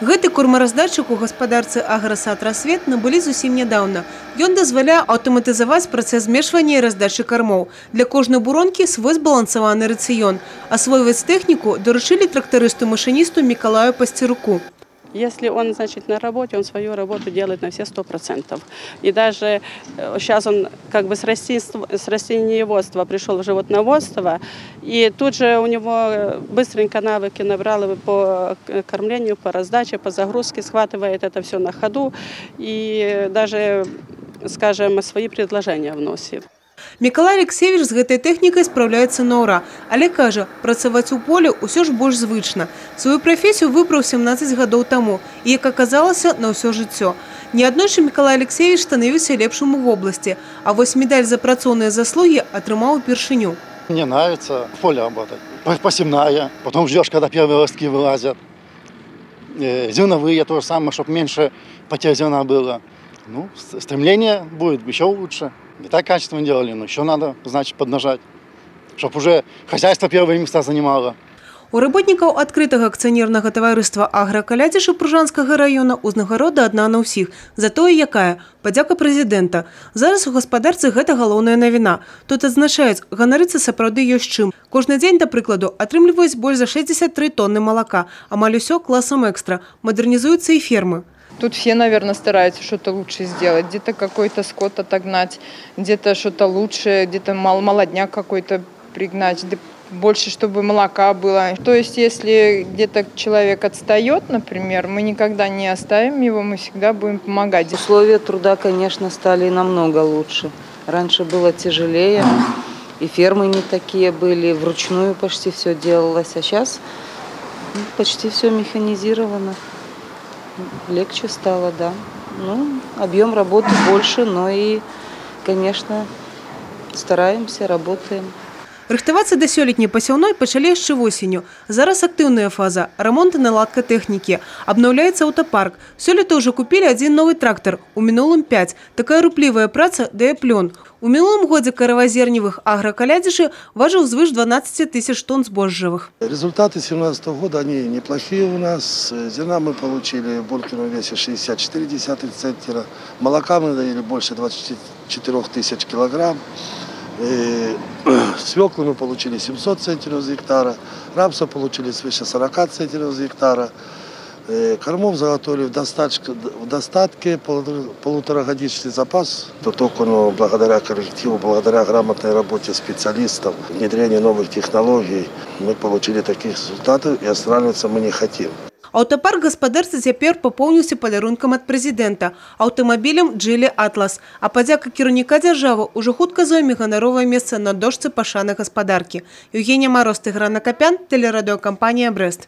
Гэты кормараздатчык у гаспадарцы «Агросад Рассвет» набылі зусім нядаўна. Ён дазваляе аўтаматызаваць працэс змешвання і раздачы кармоў. Для кожнай буронкі свой збалансаваны рацыён. Асвойваць тэхніку даручылі трактарысту-машинисту Миколаю Пастеруку. Если он, значит, на работе, он свою работу делает на все 100%. И даже сейчас он как бы с растениеводства пришел в животноводство, и тут же у него быстренько навыки набрал по кормлению, по раздаче, по загрузке, схватывает это все на ходу и даже, скажем, свои предложения вносит. Миколай Алексеевич з гэтай тэхнікай спраўляецца на ўра, але кажа, працаваць у полі ўсё ж больш звычна. Сваю прафесію выбраў 17 гадоў таму і, як аказалася, на ўсё жыццё. Неаднойчы Миколай Алексеевич становіўся лепшым у вобласці, а вось медаль за працоўныя заслугі атрымаў упершыню. Мне нравится в поле работать. Посевная, потом ждешь, когда первые ростки вылазят. Зерновые то же самое, чтобы меньше потерь зерна было. Ну, стремление будет еще лучше. Не так качественно делали, но еще надо, значит, поднажать, чтобы уже хозяйство первые места занимало. У работникаў адкрытага акцыянернага таварыства «Агракалядзіша» Пружанскага района узнагарода адна на ўсіх. За тое якая? Падзяка прэзідэнта. Зараз у гаспадарцы гэта галоўная навіна. Тут адзначаюць, ганарыцца сапраўды ёсць чым. Кожны дзень, да прыкладу, атрымліваюць больш за 63 тонны малака. Амаль усё класам экстра. Мадэрнізуюцца і фермы. Тут все, наверное, стараются что-то лучше сделать. Где-то какой-то скот отогнать, где-то что-то лучше, где-то молодняк какой-то пригнать, больше, чтобы молока было. То есть, если где-то человек отстает, например, мы никогда не оставим его, мы всегда будем помогать. Условия труда, конечно, стали намного лучше. Раньше было тяжелее, и фермы не такие были, вручную почти все делалось, а сейчас почти все механизировано. Легче стало, да. Ну, объем работы больше, но и, конечно, стараемся, работаем. Рыхтавацца да сёлетняй пасяўной пачалі яшчэ восенню. Зараз актыўная фаза – рамонт і наладка тэхнікі. Абнаўляецца аўтапарк. Сёлета ўжо купілі адзін новы трактар, у мінулым 5. Такая руплівая праца дае плён. У мінулым годзе каравазерневых «Агрокалядзіши» важыў звыш 12 тысяч тонн збожжавых. Результаты 2017 года, они неплохие у нас. Зерна мы получили в бункерном весе 64,1 центнера. Молока мы дали больше 24 тысяч килограмм. Свеклы мы получили 700 центнеров с гектара, рапса получили свыше 40 центнеров с гектара, кормов заготовили в достатке, полуторагодичный запас. То только благодаря коллективу, благодаря грамотной работе специалистов, внедрению новых технологий мы получили такие результаты, и останавливаться мы не хотим. Аўтапарк гаспадарцы цяпер папоўніўся падарункам ад прэзідэнта – аўтамабілем «Джили Атлас». А падзяка кіраўніка дзяржавы ўжо хутка зойме ганаровае месца на дошцы пашаны гаспадаркі. Евгения Мороз, Тыгран Акопян, тэлерадыёкампанія «Брэст».